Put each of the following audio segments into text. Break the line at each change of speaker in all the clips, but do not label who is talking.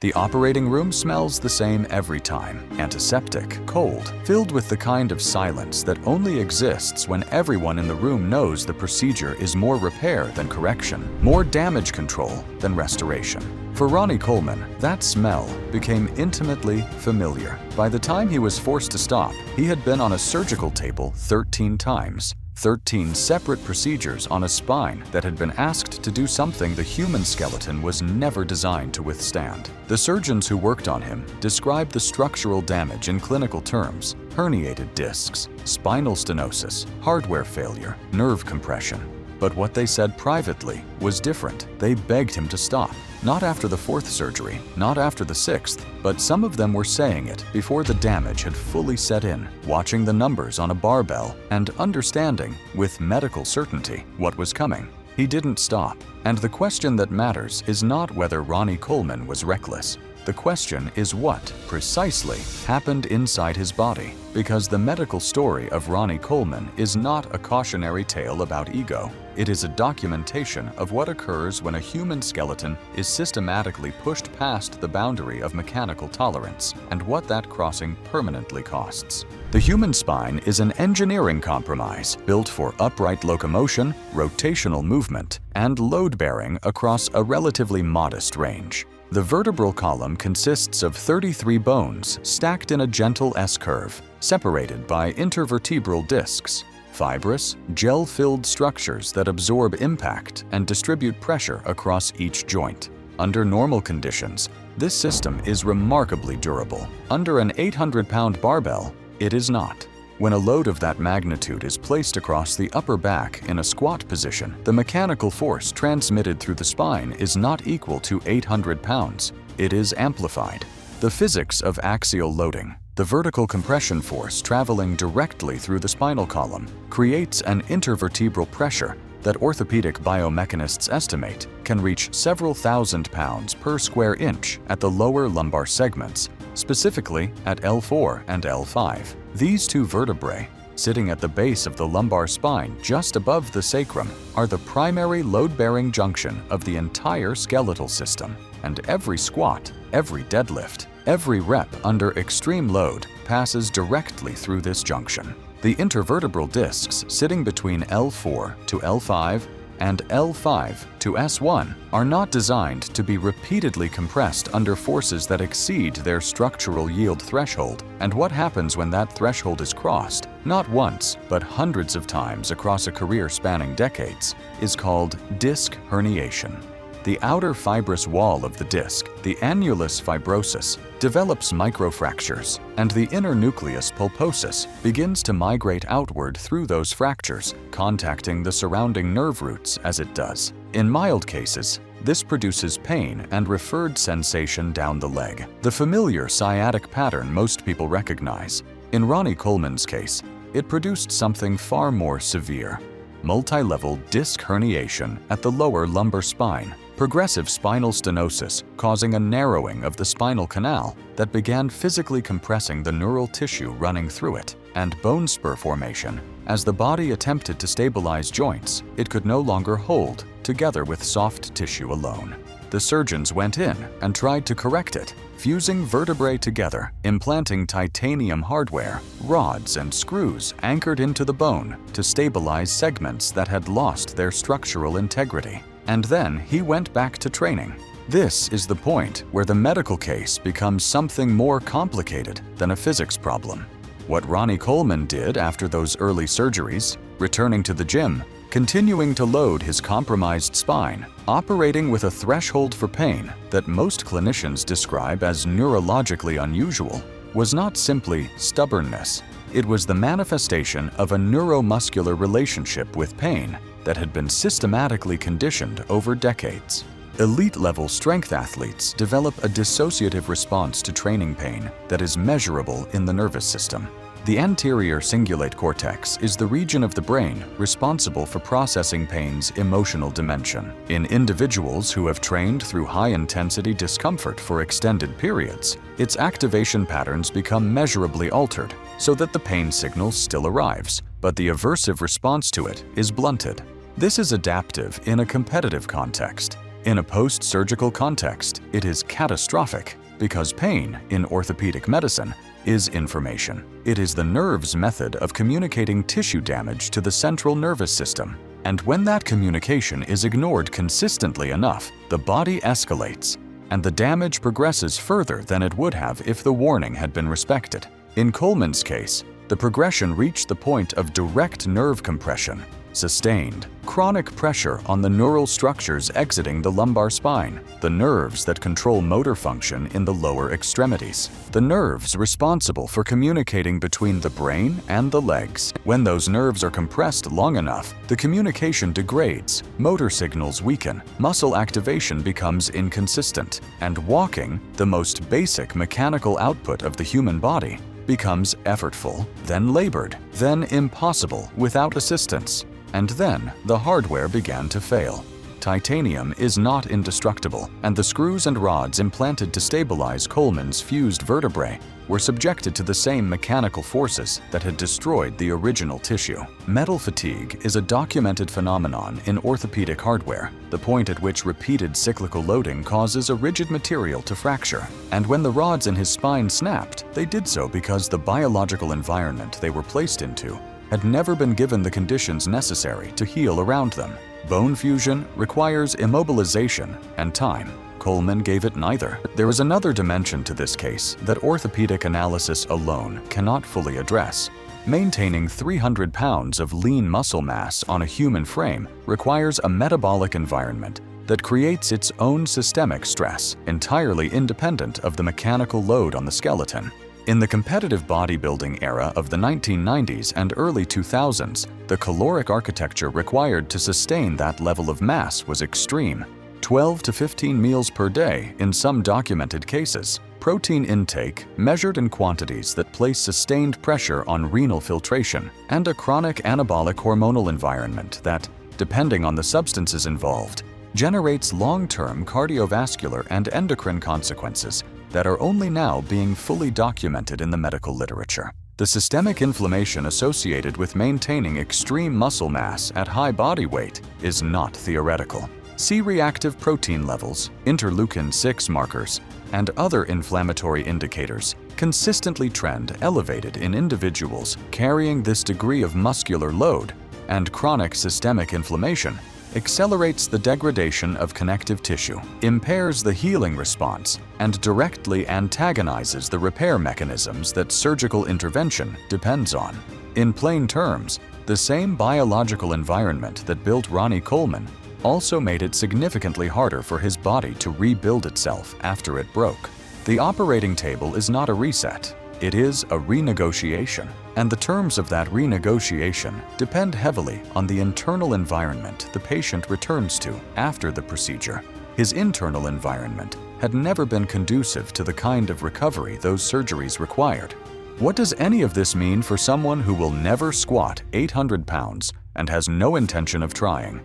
The operating room smells the same every time, antiseptic, cold, filled with the kind of silence that only exists when everyone in the room knows the procedure is more repair than correction, more damage control than restoration. For Ronnie Coleman, that smell became intimately familiar. By the time he was forced to stop, he had been on a surgical table 13 times. 13 separate procedures on a spine that had been asked to do something the human skeleton was never designed to withstand. The surgeons who worked on him described the structural damage in clinical terms: herniated discs, spinal stenosis, hardware failure, nerve compression. But what they said privately was different. They begged him to stop. Not after the 4th surgery, not after the 6th, but some of them were saying it before the damage had fully set in, watching the numbers on a barbell and understanding, with medical certainty, what was coming. He didn't stop. And the question that matters is not whether Ronnie Coleman was reckless. The question is what, precisely, happened inside his body, because the medical story of Ronnie Coleman is not a cautionary tale about ego. It is a documentation of what occurs when a human skeleton is systematically pushed past the boundary of mechanical tolerance, and what that crossing permanently costs. The human spine is an engineering compromise built for upright locomotion, rotational movement, and load-bearing across a relatively modest range. The vertebral column consists of 33 bones stacked in a gentle S-curve, separated by intervertebral discs, fibrous, gel-filled structures that absorb impact and distribute pressure across each joint. Under normal conditions, this system is remarkably durable. Under an 800-pound barbell, it is not. When a load of that magnitude is placed across the upper back in a squat position, the mechanical force transmitted through the spine is not equal to 800 pounds. It is amplified. The physics of axial loading, the vertical compression force traveling directly through the spinal column, creates an intervertebral pressure that orthopedic biomechanists estimate can reach several thousand pounds per square inch at the lower lumbar segments, specifically at L4 and L5. These two vertebrae, sitting at the base of the lumbar spine just above the sacrum, are the primary load-bearing junction of the entire skeletal system, and every squat, every deadlift, every rep under extreme load passes directly through this junction. The intervertebral discs sitting between L4 to L5 and L5 to S1 are not designed to be repeatedly compressed under forces that exceed their structural yield threshold. And what happens when that threshold is crossed, not once, but hundreds of times across a career spanning decades, is called disc herniation. The outer fibrous wall of the disc, the annulus fibrosus, develops microfractures, and the inner nucleus pulposus begins to migrate outward through those fractures, contacting the surrounding nerve roots as it does. In mild cases, this produces pain and referred sensation down the leg, the familiar sciatic pattern most people recognize. In Ronnie Coleman's case, it produced something far more severe: multi-level disc herniation at the lower lumbar spine, progressive spinal stenosis causing a narrowing of the spinal canal that began physically compressing the neural tissue running through it, and bone spur formation. As the body attempted to stabilize joints, it could no longer hold, together with soft tissue alone. The surgeons went in and tried to correct it, fusing vertebrae together, implanting titanium hardware, rods and screws anchored into the bone to stabilize segments that had lost their structural integrity. And then he went back to training. This is the point where the medical case becomes something more complicated than a physics problem. What Ronnie Coleman did after those early surgeries, returning to the gym, continuing to load his compromised spine, operating with a threshold for pain that most clinicians describe as neurologically unusual, was not simply stubbornness. It was the manifestation of a neuromuscular relationship with pain that had been systematically conditioned over decades. Elite-level strength athletes develop a dissociative response to training pain that is measurable in the nervous system. The anterior cingulate cortex is the region of the brain responsible for processing pain's emotional dimension. In individuals who have trained through high-intensity discomfort for extended periods, its activation patterns become measurably altered so that the pain signal still arrives, but the aversive response to it is blunted. This is adaptive in a competitive context. In a post-surgical context, it is catastrophic because pain, in orthopedic medicine, is information. It is the nerve's method of communicating tissue damage to the central nervous system. And when that communication is ignored consistently enough, the body escalates, and the damage progresses further than it would have if the warning had been respected. In Coleman's case, the progression reached the point of direct nerve compression, sustained, chronic pressure on the neural structures exiting the lumbar spine, the nerves that control motor function in the lower extremities, the nerves responsible for communicating between the brain and the legs. When those nerves are compressed long enough, the communication degrades, motor signals weaken, muscle activation becomes inconsistent, and walking, the most basic mechanical output of the human body, becomes effortful, then labored, then impossible without assistance. And then the hardware began to fail. Titanium is not indestructible, and the screws and rods implanted to stabilize Coleman's fused vertebrae were subjected to the same mechanical forces that had destroyed the original tissue. Metal fatigue is a documented phenomenon in orthopedic hardware, the point at which repeated cyclical loading causes a rigid material to fracture. And when the rods in his spine snapped, they did so because the biological environment they were placed into had never been given the conditions necessary to heal around them. Bone fusion requires immobilization and time. Coleman gave it neither. There is another dimension to this case that orthopedic analysis alone cannot fully address. Maintaining 300 pounds of lean muscle mass on a human frame requires a metabolic environment that creates its own systemic stress, entirely independent of the mechanical load on the skeleton. In the competitive bodybuilding era of the 1990s and early 2000s, the caloric architecture required to sustain that level of mass was extreme. 12 to 15 meals per day in some documented cases, protein intake measured in quantities that place sustained pressure on renal filtration, and a chronic anabolic hormonal environment that, depending on the substances involved, generates long-term cardiovascular and endocrine consequences that are only now being fully documented in the medical literature. The systemic inflammation associated with maintaining extreme muscle mass at high body weight is not theoretical. C-reactive protein levels, interleukin-6 markers, and other inflammatory indicators consistently trend elevated in individuals carrying this degree of muscular load, and chronic systemic inflammation accelerates the degradation of connective tissue, impairs the healing response, and directly antagonizes the repair mechanisms that surgical intervention depends on. In plain terms, the same biological environment that built Ronnie Coleman also made it significantly harder for his body to rebuild itself after it broke. The operating table is not a reset, it is a renegotiation. And the terms of that renegotiation depend heavily on the internal environment the patient returns to after the procedure. His internal environment had never been conducive to the kind of recovery those surgeries required. What does any of this mean for someone who will never squat 800 pounds and has no intention of trying?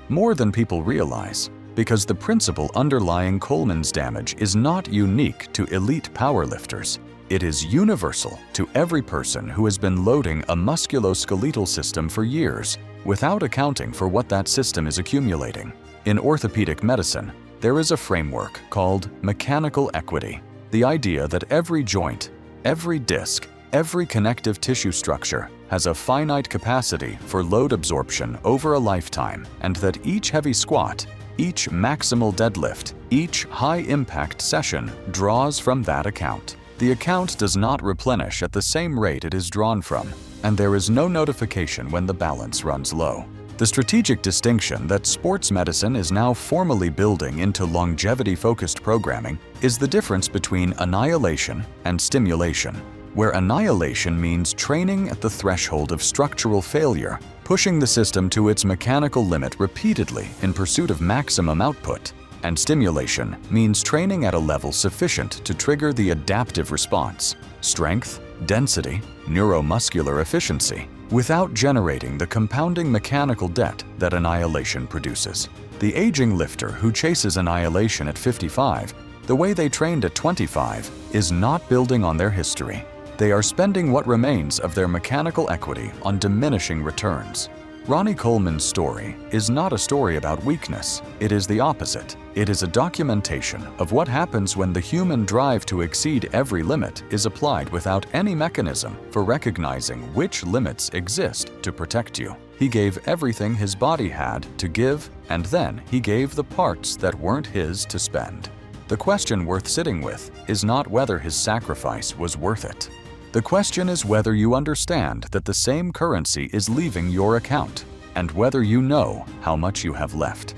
More than people realize, because the principle underlying Coleman's damage is not unique to elite powerlifters. It is universal to every person who has been loading a musculoskeletal system for years without accounting for what that system is accumulating. In orthopedic medicine, there is a framework called mechanical equity, the idea that every joint, every disc, every connective tissue structure has a finite capacity for load absorption over a lifetime, and that each heavy squat, each maximal deadlift, each high-impact session draws from that account. The account does not replenish at the same rate it is drawn from, and there is no notification when the balance runs low. The strategic distinction that sports medicine is now formally building into longevity-focused programming is the difference between annihilation and stimulation, where annihilation means training at the threshold of structural failure, pushing the system to its mechanical limit repeatedly in pursuit of maximum output. And stimulation means training at a level sufficient to trigger the adaptive response, strength, density, neuromuscular efficiency, without generating the compounding mechanical debt that annihilation produces. The aging lifter who chases annihilation at 55, the way they trained at 25, is not building on their history. They are spending what remains of their mechanical equity on diminishing returns. Ronnie Coleman's story is not a story about weakness. It is the opposite. It is a documentation of what happens when the human drive to exceed every limit is applied without any mechanism for recognizing which limits exist to protect you. He gave everything his body had to give, and then he gave the parts that weren't his to spend. The question worth sitting with is not whether his sacrifice was worth it. The question is whether you understand that the same currency is leaving your account, and whether you know how much you have left.